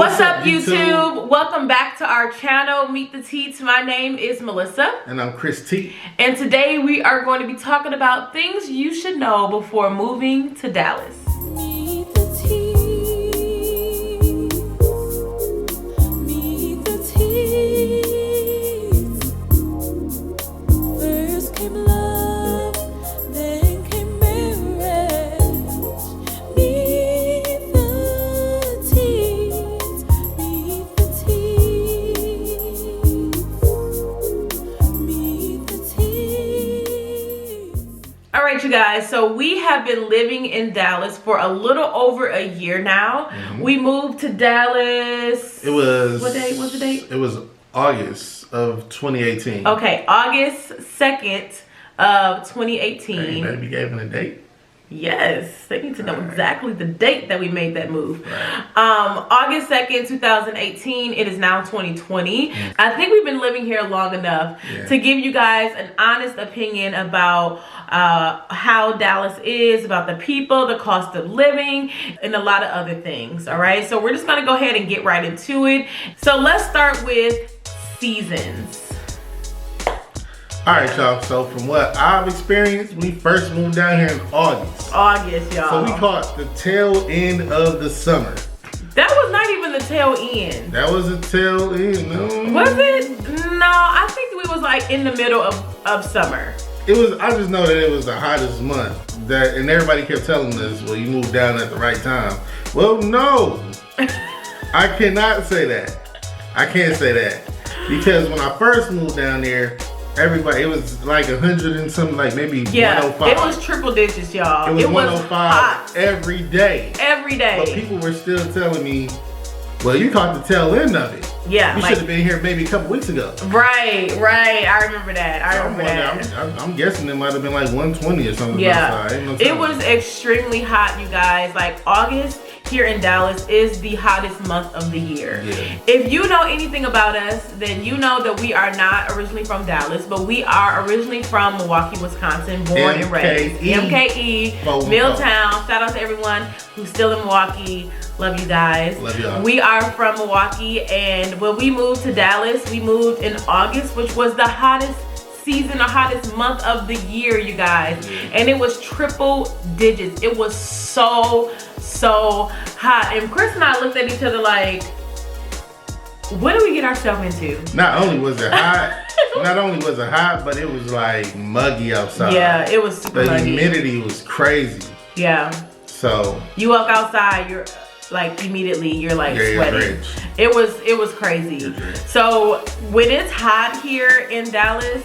What's up, YouTube? Welcome back to our channel, Meet the Teats. My name is Melissa. And I'm Chris T. And today we are going to be talking about things you should know before moving to Dallas. Meet the Teats. Meet the Teats. First came love, then came marriage. Meet the Teats. Meet the Teats. Meet the Teats. All right, you guys. So we have been living in Dallas for a little over a year now. We moved to Dallas. It was... What date? What's the date? It was August of 2018. Okay, August 2nd of 2018. Hey, you better be giving a date. Yes, they need to know All right. exactly the date that we made that move. Right. August 2nd, 2018. It is now 2020. I think we've been living here long enough to give you guys an honest opinion about how Dallas is, about the people, the cost of living, and a lot of other things. All right, so we're just gonna go ahead and get right into it. So let's start with seasons. All right, y'all. So from what I've experienced, we first moved down here in August. August, y'all. So we caught the tail end of the summer. That was not even the tail end. That was the tail end. No. Was it? No, I think we was like in the middle of summer. It was. I just know that it was the hottest month. And everybody kept telling us, "Well, you moved down at the right time." Well, no, I cannot say that. I can't say that because when I first moved down there, everybody, it was like 100 and something, like maybe 105. It was triple digits, y'all. It was 105 hot. every day. Every day. But people were still telling me, well, you caught the tail end of it. Yeah. You should have been here maybe a couple weeks ago. Right. I remember that. I'm guessing it might have been like 120 or something. Yeah. No it was extremely hot, you guys. Like August here in Dallas is the hottest month of the year. Yeah. If you know anything about us, then you know that we are not originally from Dallas, but we are originally from Milwaukee, Wisconsin, born and raised. MKE, Milltown. Shout out to everyone who's still in Milwaukee. Love you guys. Love y'all. We are from Milwaukee, and when we moved to Dallas, we moved in August, which was the hottest season, the hottest month of the year, you guys. And it was triple digits. It was so hot. And Chris and I looked at each other like, what did we get ourselves into? Not only was it hot, but it was like muggy outside. Yeah, it was super muggy. The humidity was crazy. Yeah. So you walk outside, you're like immediately you're like sweating. It was crazy. So when it's hot here in Dallas,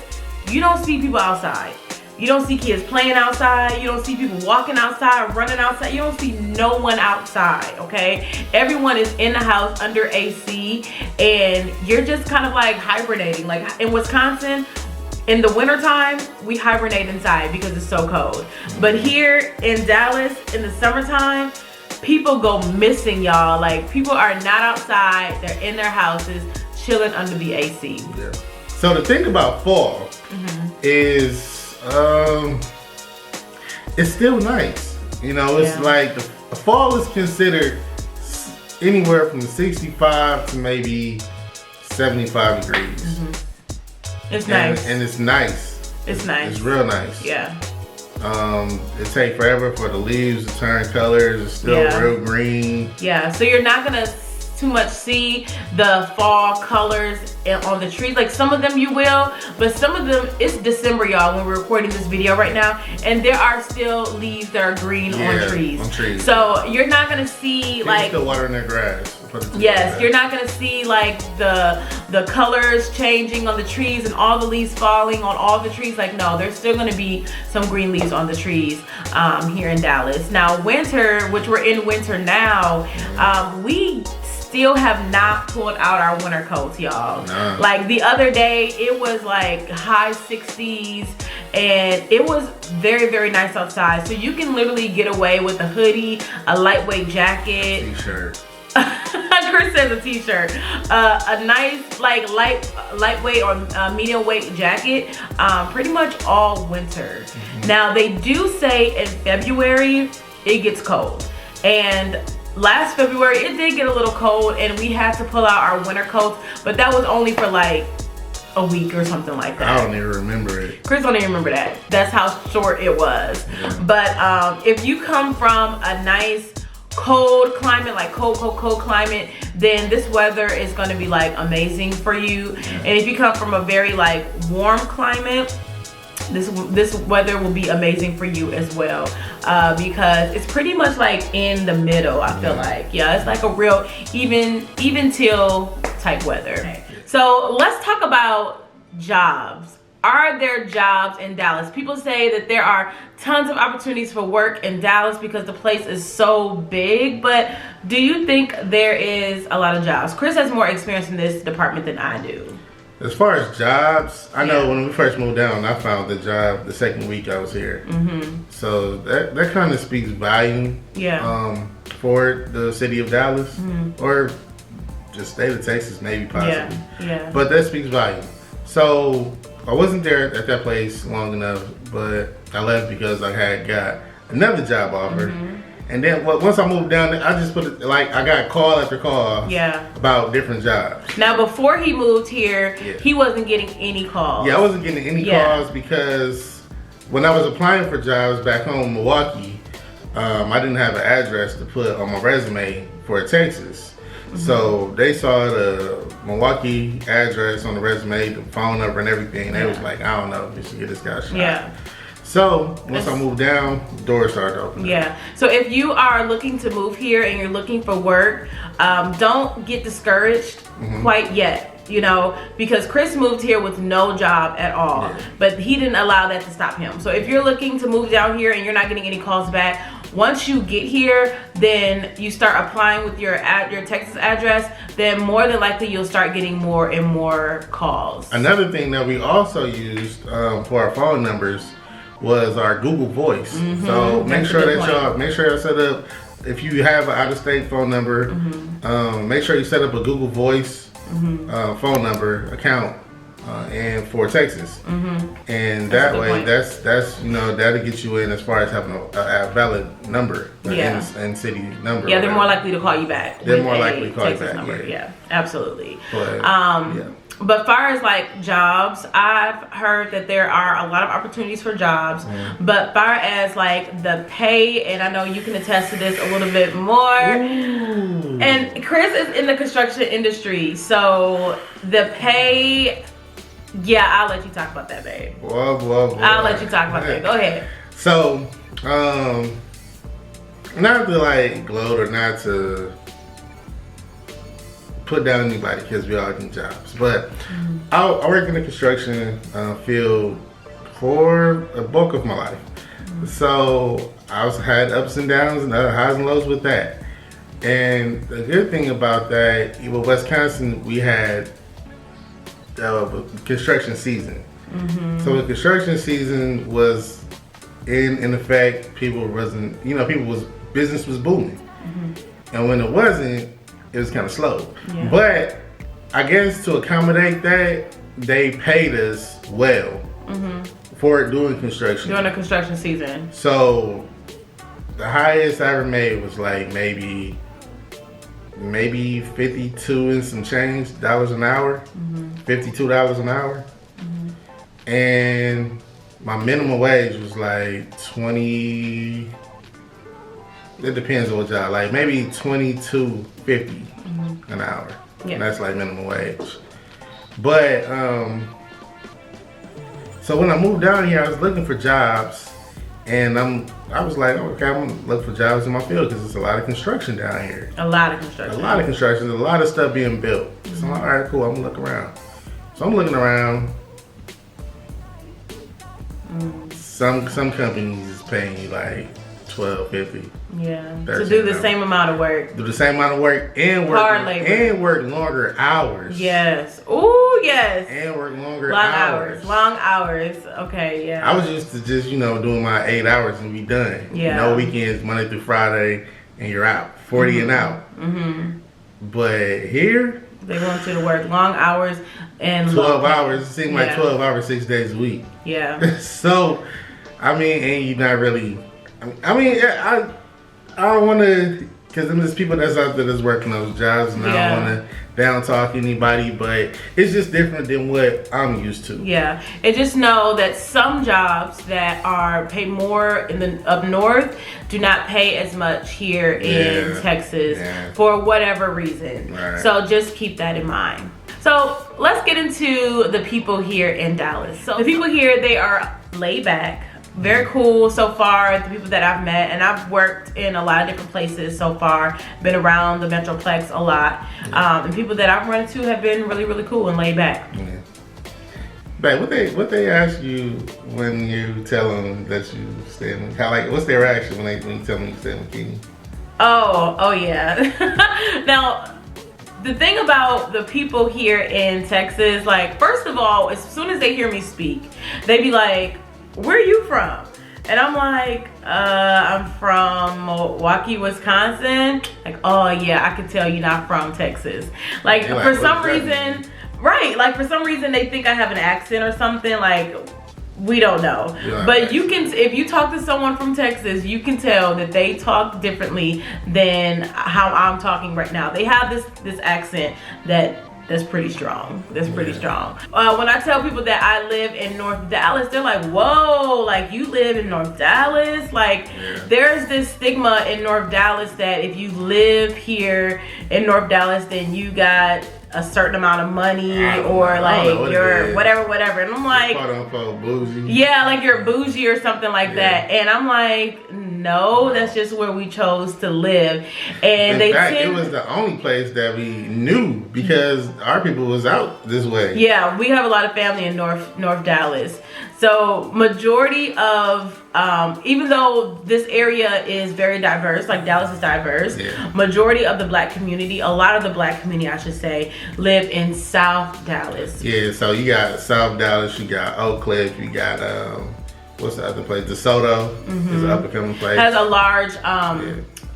you don't see people outside. You don't see kids playing outside. You don't see people walking outside, running outside. You don't see no one outside, okay? Everyone is in the house under AC, and you're just kind of like hibernating. Like in Wisconsin, in the wintertime, we hibernate inside because it's so cold. But here in Dallas, in the summertime, people go missing, y'all. Like people are not outside. They're in their houses, chilling under the AC. Yeah. So the thing about fall is, it's still nice. You know, it's like the fall is considered anywhere from 65 to maybe 75 degrees. It's nice. And it's nice. It's nice. It's real nice. Yeah. It takes forever for the leaves to turn colors. It's still real green. Yeah, so you're not gonna too much see the fall colors on the trees. Like some of them you will, but some of them, it's December, y'all, when we're recording this video right now, and there are still leaves that are green on trees. So you're not gonna see people like still watering their grass. Yes, you're not gonna see like the colors changing on the trees and all the leaves falling on all the trees. Like no, there's still gonna be some green leaves on the trees here in Dallas. Now winter, which we're in winter now, we still have not pulled out our winter coats, y'all. No. Like the other day, it was like high 60s, and it was very nice outside. So you can literally get away with a hoodie, a lightweight jacket, t-shirt. Chris says a t-shirt, a nice like lightweight or medium weight jacket, pretty much all winter. Now they do say in February it gets cold, and last February, it did get a little cold and we had to pull out our winter coats, but that was only for like a week or something like that. I don't even remember it. Chris don't even remember that. That's how short it was. Yeah. But if you come from a nice cold climate, like cold climate, then this weather is going to be like amazing for you. Yeah. And if you come from a very like warm climate, this weather will be amazing for you as well, because it's pretty much like in the middle. I feel like, yeah, it's like a real even till type weather. So let's talk about jobs. Are there jobs in Dallas? People say that there are tons of opportunities for work in Dallas because the place is so big, but do you think there is a lot of jobs? Chris has more experience in this department than I do. As far as jobs, I know when we first moved down, I found the job the second week I was here. So that kind of speaks volume for the city of Dallas, or the state of Texas, maybe possibly. But that speaks volume. So I wasn't there at that place long enough, but I left because I had got another job offer. And then once I moved down there, I just put it like I got call after call about different jobs. Now before he moved here, he wasn't getting any calls. Yeah, I wasn't getting any calls because when I was applying for jobs back home in Milwaukee, I didn't have an address to put on my resume for Texas. So they saw the Milwaukee address on the resume, the phone number and everything. And they was like, I don't know, we should get this guy a shot. So once I moved down, doors started opening. So if you are looking to move here and you're looking for work, don't get discouraged quite yet. You know, because Chris moved here with no job at all, but he didn't allow that to stop him. So if you're looking to move down here and you're not getting any calls back, once you get here, then you start applying with your Texas address, then more than likely you'll start getting more and more calls. Another thing that we also used for our phone numbers was our Google Voice. So make sure y'all set up, if you have an out-of-state phone number, make sure you set up a Google Voice phone number account and for Texas, and that way that's you know, that'll get you in as far as having a valid number, and city number. Yeah, they're more likely to call you back. They're more likely to call you back. Number. Yeah, absolutely. But far as like jobs, I've heard that there are a lot of opportunities for jobs. But far as like the pay, and I know you can attest to this a little bit more. And Chris is in the construction industry, so the pay, I'll let you talk about that, babe. I'll let you talk about that. Go ahead. So, not to like gloat or not to put down anybody because we all need jobs, but I work in the construction field for a bulk of my life. So I also had ups and downs and highs and lows with that. And the good thing about that, with Wisconsin, we had construction season. So the construction season was in effect. Business was booming, and when it wasn't, it was kind of slow. But I guess to accommodate that, they paid us well for doing construction. During the construction season. So the highest I ever made was like maybe 52 and some change dollars an hour. $52 an hour. And my minimum wage was like 20. It depends on what job, like maybe $22.50 an hour. And that's like minimum wage. But so when I moved down here, I was looking for jobs, and I was like, okay, I'm gonna look for jobs in my field because there's a lot of construction down here. A lot of construction. There's a lot of stuff being built. So I'm like, all right, cool, I'm gonna look around. So I'm looking around. Some companies is paying you like $12.50. To do the same amount of work. Do the same amount of work and work hard labor. And work longer hours. Ooh, yes. And work longer hours. Long hours. Okay, I was used to just, doing my 8 hours and be done. No weekends, Monday through Friday, and you're out. 40 and out. But here, they want you to work long hours and 12 hours. It seems like 12 hours, 6 days a week. So, I mean, and you're not really. I don't want to Because there's people that's out there that's working those jobs, and I don't want to down talk anybody, but it's just different than what I'm used to. Yeah, and just know that some jobs that are pay more in the up north do not pay as much here in Texas for whatever reason. So just keep that in mind. So let's get into the people here in Dallas. So the people here, they are laid back. Very cool so far, the people that I've met, and I've worked in a lot of different places so far, been around the Metroplex a lot, and people that I've run into have been really, really cool and laid back. Babe, what they ask you when you tell them that you stay in, what's their reaction when you tell them you stay in Bikini? Oh yeah. Now, the thing about the people here in Texas, like, first of all, as soon as they hear me speak, they be like, where are you from? And I'm like, I'm from Milwaukee, Wisconsin. Like, oh yeah, I could tell you're not from Texas. Like, for some reason, like for some reason they think I have an accent or something. Like, we don't know. But you can, if you talk to someone from Texas, you can tell that they talk differently than how I'm talking right now. They have this accent that's pretty strong. That's pretty strong. When I tell people that I live in North Dallas, they're like, whoa, like you live in North Dallas? Like there's this stigma in North Dallas that if you live here in North Dallas, then you got a certain amount of money or like you're whatever. And I'm like, bougie. Yeah, like you're bougie or something like that. And I'm like, no, that's just where we chose to live. And in fact, it was the only place that we knew because our people was out this way. Yeah, we have a lot of family in North Dallas. So majority of, even though this area is very diverse, like Dallas is diverse, majority of the black community, a lot of the black community, I should say, live in South Dallas. Yeah, so you got South Dallas, you got Oak Cliff, you got, what's the other place? DeSoto is an up and coming place. Has a large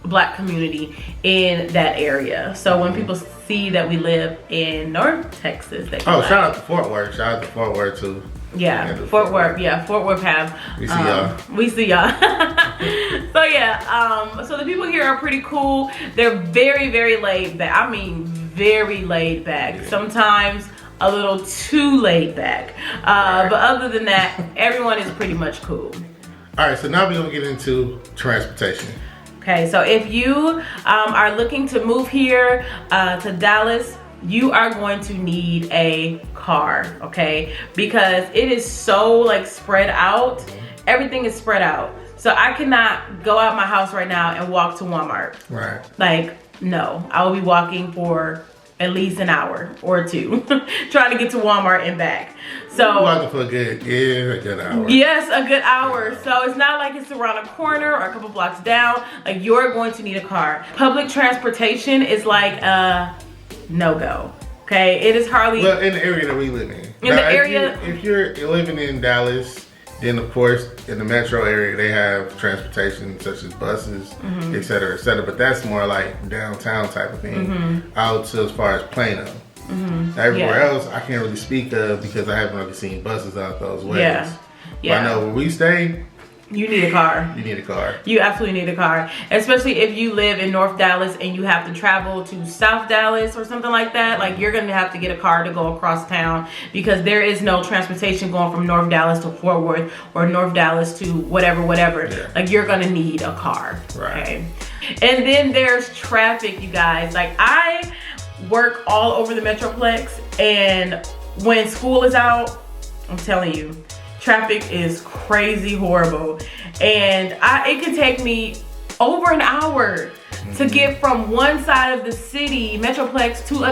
black community in that area. So when people see that we live in North Texas, they shout out to Fort Worth. Shout out to Fort Worth too. Yeah, Fort Worth. Yeah, Fort Worth have. We see y'all. We see y'all. So yeah, so the people here are pretty cool. They're very, very laid back. I mean, very laid back. Sometimes a little too laid back. But other than that, everyone is pretty much cool. All right, so now we're gonna get into transportation. Okay, so if you are looking to move here to Dallas, you are going to need a car, okay? Because it is so like spread out. Everything is spread out. So I cannot go out my house right now and walk to Walmart. Right. Like, no, I will be walking for at least an hour or two trying to get to Walmart and back. So walking for a good hour. Yes, a good hour. So it's not like it's around a corner or a couple blocks down. Like, you're going to need a car. Public transportation is like a no-go. Okay, it is hardly. Well, in the area that we live in. In the area. If you're living in Dallas, then of course in the metro area they have transportation such as buses, et cetera, et cetera. But that's more like downtown type of thing. Out to as far as Plano. Everywhere else I can't really speak of because I haven't really seen buses out those ways. But I know where we stay, you need a car. You need a car. You absolutely need a car. Especially if you live in North Dallas and you have to travel to South Dallas or something like that. Like, you're going to have to get a car to go across town because there is no transportation going from North Dallas to Fort Worth or North Dallas to whatever. Like, you're going to need a car. Right. Okay? And then there's traffic, you guys. Like, I work all over the Metroplex, and when school is out, I'm telling you, traffic is crazy horrible, and it can take me over an hour to get from one side of the city, Metroplex, to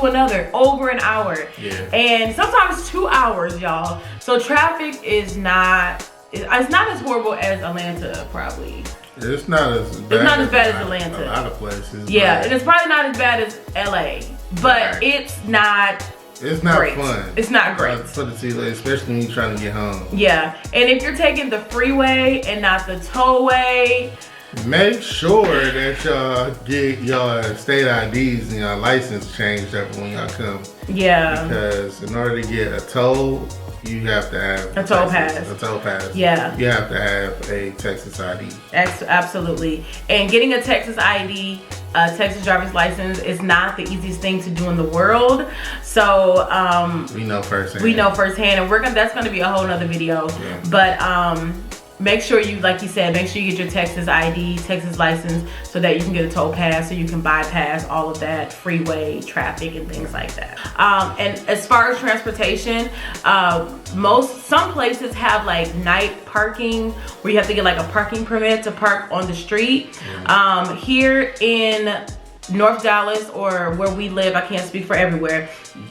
another, over an hour. And sometimes 2 hours, y'all. So traffic is it's not as horrible as Atlanta, probably. It's not as bad as Atlanta. A lot of places. Yeah, and it's probably not as bad as LA, but it's not. It's not great. fun. It's not great. Especially when you're trying to get home. Yeah, and if you're taking the freeway and not the tollway, Make sure that y'all get your state IDs and your license changed up when y'all come. Yeah. Because in order to get a toll, you have to have a toll pass. A toll pass. Yeah. You have to have a Texas ID. Absolutely. And getting a Texas ID, a Texas driver's license, is not the easiest thing to do in the world. So we know firsthand. And that's gonna be a whole nother video. Yeah. But make sure you, like you said, make sure you get your Texas ID, Texas license, so that you can get a toll pass, so you can bypass all of that freeway traffic and things like that. And as far as transportation, some places have like night parking where you have to get like a parking permit to park on the street. Here in North Dallas, or where we live, I can't speak for everywhere,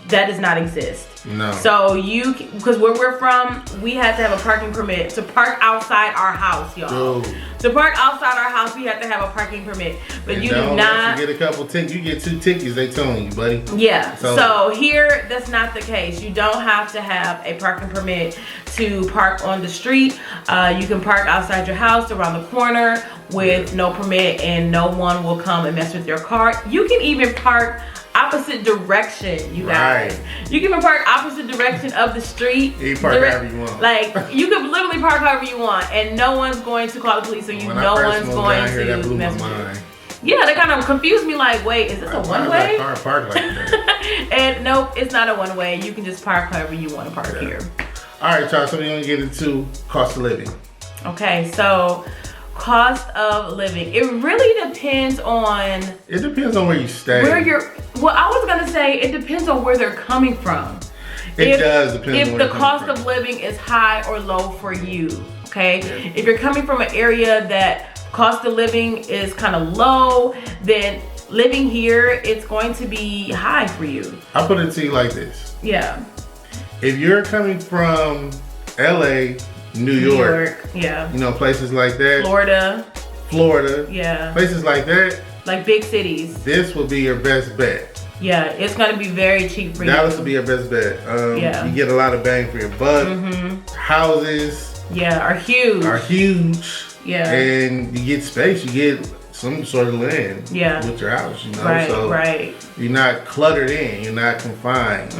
that does not exist. No. So because where we're from, we have to have a parking permit to park outside our house, y'all. To park outside our house, we have to have a parking permit. But and you do not. You get a couple tickets. You get 2 tickets, they telling you, buddy. Yeah. So here, that's not the case. You don't have to have a parking permit to park on the street. You can park outside your house, around the corner, with no permit, and no one will come and mess with your car. You can even park opposite direction, you guys. You can even park opposite direction of the street. You can park however you want. Like, you can literally park however you want, and no one's going to call the police, or no one's going to mess with you. Yeah, they kind of confused me, like, wait, is this a one-way? Car park like that. And nope, it's not a one-way. You can just park however you want to park here. All right, y'all, so we're going to get into cost of living. Okay, so cost of living. It really depends on... It depends on where you stay. Well, I was gonna say it depends on where they're coming from. It does depend on where the cost of living is high or low for you, okay? Yeah. If you're coming from an area that cost of living is kind of low, then living here, it's going to be high for you. I'll put it to you like this. Yeah. If you're coming from LA, New York, yeah, you know, places like that. Florida, yeah, places like that. Like big cities. This will be your best bet. Yeah, it's gonna be very cheap for you. Dallas will be your best bet. Yeah. You get a lot of bang for your buck. Houses, yeah, are huge. Yeah. And you get space. You get some sort of land. Yeah. With your house, you know. Right. You're not cluttered in. You're not confined.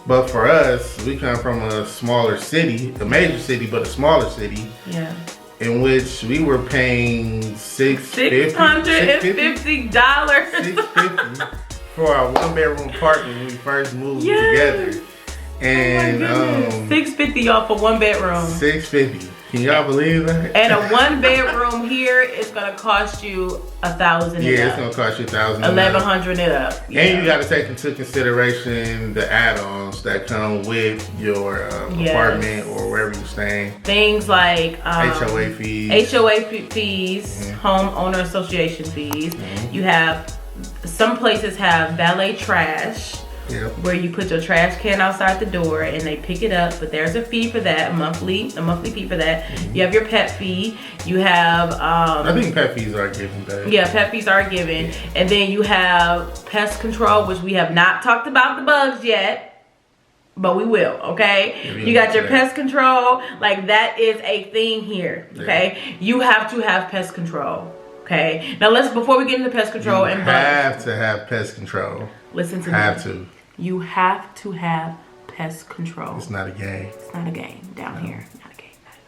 But for us, we come from a smaller city, a major city, but a smaller city. Yeah. In which we were paying $650 for our 1-bedroom apartment when we first moved together. And $650, y'all, for 1 bedroom. $650. Can y'all believe that? And a 1-bedroom here is gonna cost you $1,000. Yeah, it's gonna cost you $1,000. $1,100 it up. Yeah. And you gotta take into consideration the add-ons that come with your apartment or wherever you're staying. Things like HOA fees. Homeowner association fees. You have, some places have valet trash. Yep. Where you put your trash can outside the door and they pick it up, but there's a fee for that, a monthly fee for that. You have your pet fee. You have I think pet fees are given back. Yeah, pet fees are given. And then you have pest control, which we have not talked about the bugs yet, but we will, okay? You got your pest control, like that is a thing here, okay? Yeah. You have to have pest control. Okay, now before we get into pest control and bugs. You have to have pest control. Listen to me. You have to have pest control. It's not a game. It's not a game down here. Not a game, not at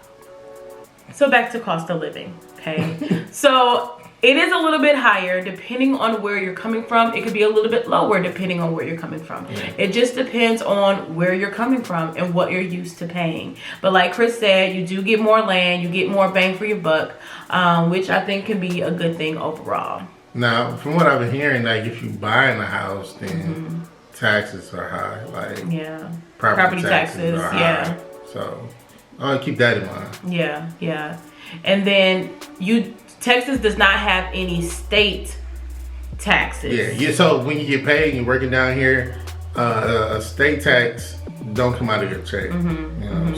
all. So back to cost of living, okay? So it is a little bit higher depending on where you're coming from. It could be a little bit lower depending on where you're coming from. Yeah. It just depends on where you're coming from and what you're used to paying. But like Chris said, you do get more land, you get more bang for your buck, which I think can be a good thing overall. Now, from what I've been hearing, like if you buying a house, then taxes are high. Like property taxes are high. So keep that in mind. Yeah. And then Texas does not have any state taxes. Yeah. So when you get paid and you're working down here, a state tax don't come out of your check. You know,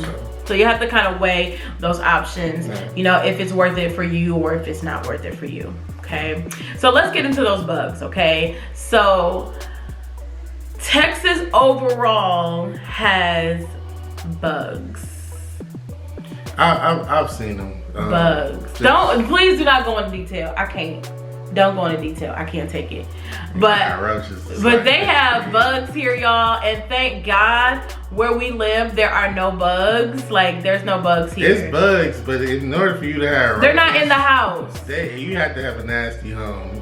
so you have to kind of weigh those options. You know, if it's worth it for you or if it's not worth it for you. Okay, so let's get into those bugs. Okay, so Texas overall has bugs. I've seen them. Bugs. Please do not go into detail. I can't. Don't go into detail. I can't take it. But they have bugs here, y'all, and thank God where we live there are no bugs. Like, there's no bugs here. It's bugs, but in order for you to have roaches, they're not in the house. You have to have a nasty home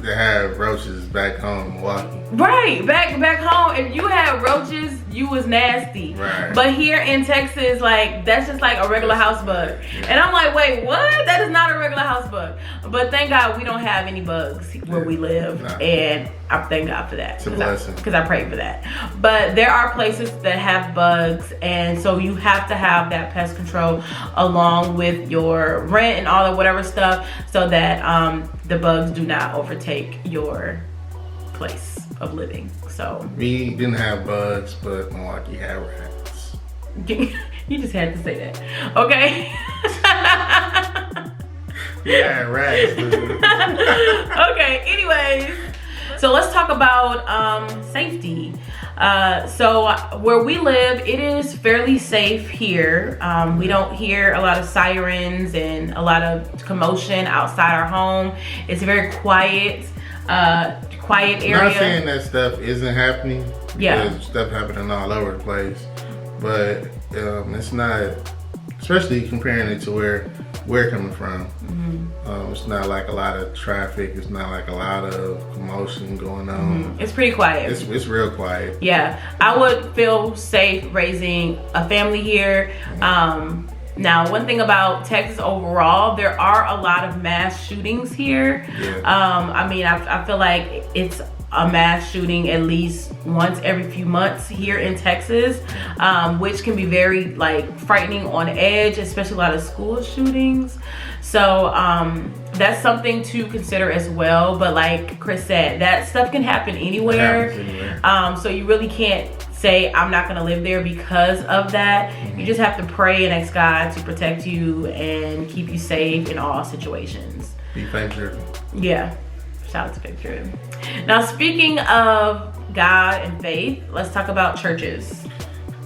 to have roaches back home in Milwaukee. Right, back home, if you had roaches, you was nasty. Right. But here in Texas, like, that's just like a regular house bug. Yeah. And I'm like, wait, what? That is not a regular house bug. But thank God we don't have any bugs where we live. Nah. And I thank God for that. It's a blessing. Because I prayed for that. But there are places that have bugs, and so you have to have that pest control along with your rent and all the whatever stuff, so that the bugs do not overtake your place of living. So we didn't have bugs, but Milwaukee had rats. You just had to say that, okay? Yeah, rats, dude. Okay, anyways, so let's talk about safety. So where we live, it is fairly safe here. We don't hear a lot of sirens and a lot of commotion outside our home. It's a very quiet area. I'm not saying that stuff isn't happening. Yeah. There's stuff happening all over the place. But it's not, especially comparing it to where we're coming from. Mm-hmm. It's not like a lot of traffic. It's not like a lot of commotion going on. Mm-hmm. It's pretty quiet. It's real quiet. Yeah. I would feel safe raising a family here. Now, one thing about Texas overall, there are a lot of mass shootings here. Yeah. I mean, I feel like it's a mass shooting at least once every few months here in Texas, which can be very like frightening on edge, especially a lot of school shootings. So that's something to consider as well. But like Chris said, that stuff can happen anywhere. So you really can't say I'm not gonna live there because of that. Mm-hmm. You just have to pray and ask God to protect you and keep you safe in all situations. Be faith-driven. Yeah, shout out to faith-driven. Now, speaking of God and faith, let's talk about churches.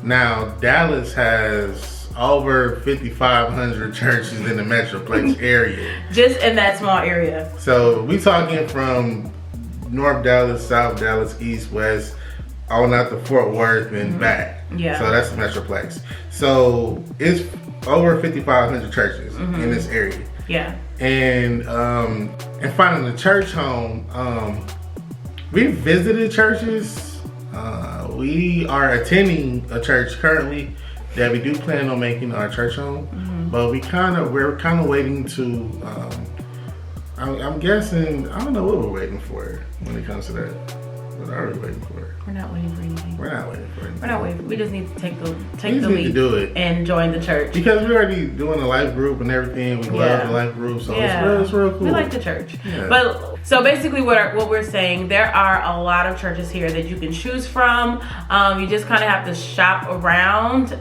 Now, Dallas has over 5,500 churches in the Metroplex area. Just in that small area. So we talking from North Dallas, South Dallas, East, West, on out to Fort Worth and back. Yeah. So that's the Metroplex. So it's over 5,500 churches in this area. Yeah. And finding a church home, we visited churches. We are attending a church currently that we do plan on making our church home, but we're kind of waiting to. I'm guessing, I don't know what we're waiting for when it comes to that. What are we waiting for? We're not waiting for anything. We're not waiting for anything. We're not waiting. We just need to take the lead to do it and join the church. Because we're already doing a life group and everything. We love the life group, so it's real cool. We like the church. Yeah. But so basically what we're saying, there are a lot of churches here that you can choose from. You just kind of have to shop around.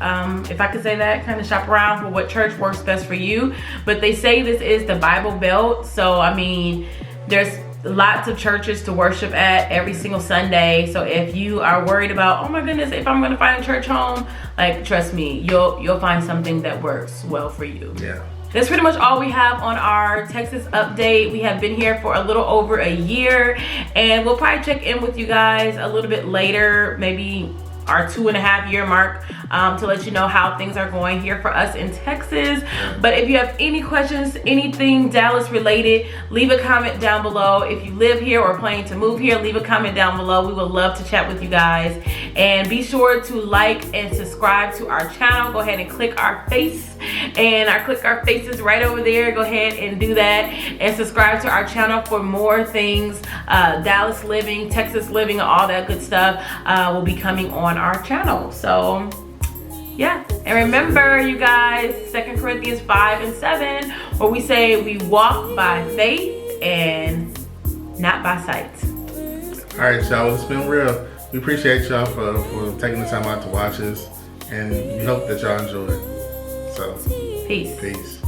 If I could say that, kind of shop around for what church works best for you. But they say this is the Bible Belt. So, I mean, there's lots of churches to worship at every single Sunday. So if you are worried about, oh my goodness, if I'm gonna find a church home, like, trust me, you'll find something that works well for you. Yeah. That's pretty much all we have on our Texas update. We have been here for a little over a year, and we'll probably check in with you guys a little bit later, maybe our 2.5 year mark, to let you know how things are going here for us in Texas. But if you have any questions, anything Dallas related, leave a comment down below. If you live here or planning to move here, leave a comment down below. We would love to chat with you guys. And be sure to like and subscribe to our channel. Go ahead and click our face, and click our faces right over there. Go ahead and do that and subscribe to our channel for more things Dallas living, Texas living, and all that good stuff will be coming on our channel. So yeah, and remember, you guys, 2 Corinthians 5:7, where we say we walk by faith and not by sight. All right, y'all, it's been real. We appreciate y'all for taking the time out to watch us, and we hope that y'all enjoy it. So peace. Peace.